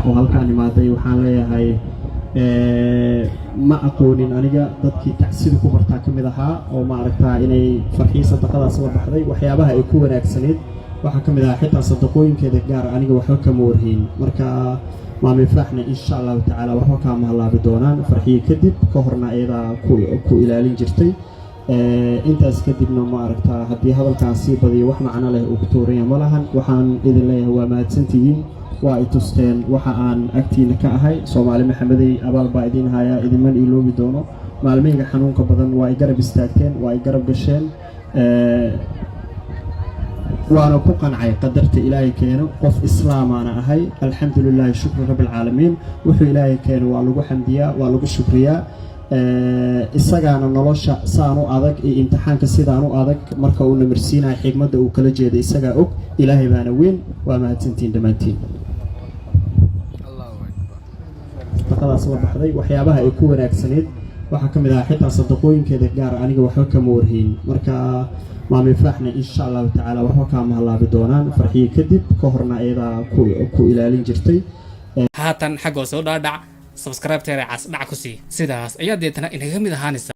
oo halkaan imaaday waxaan leeyahay ma aqoonin aniga dadkii tacsida ku bartaa kamid ahaa oo ma aragtaa inay farxii sadaqadaas la baxday waxyaabaha ay ku wanaagsaneed waxa kamid ah xitaa sadaqooyinkeeda gaar aniga waxba kama warhayn marka maami faaxna insha Allah taala waxba ka mahalaabi doonaan farxii kadib ka horna ayada ku ilaalin jirtay intaas kadibna ma aragtaa haddii hadalkaasi badiyo wax macno leh uu ku tuuraya ma lahan waxaan idin leeyahay waa mahadsantihiin waa ay tusteen waxa aan agtiina ka ahay Soomaali Maxamedey abaal baa idin haya idinman iloobi doono maalmeyga xanuunka badan waa ay garab istaagteen waa ay garab gasheen وانا كوكان عي قدرت إلهي كينو قف إسلام أنا أهي الحمد لله شكر رب العالمين وحي إلهي كينو والوغو حمدية والوغو شكرية إساقانا نلوشا سانو آدك امتحان كسيدانو آدك مركونا مرسينا حكمة وكالجيه دي إساقا أوك إلهي بانا وين وما تنتين دمانتين الله أكبر فقط أصور بحضي وحيابها يكون أكسنيد وحكم إذا حتى صدقوين كده قار عنيق وحكم مورهين مركا maami faaxna insha Allah taala waxba ka mahalaabi doonaan farxii kadib ka horna ayada ku ilaalin jirtay haatan xagoo soo dhaadhac subscribe-teena cas dhac ku sii sidaas ayaa deetana inaga mid ahaanaysa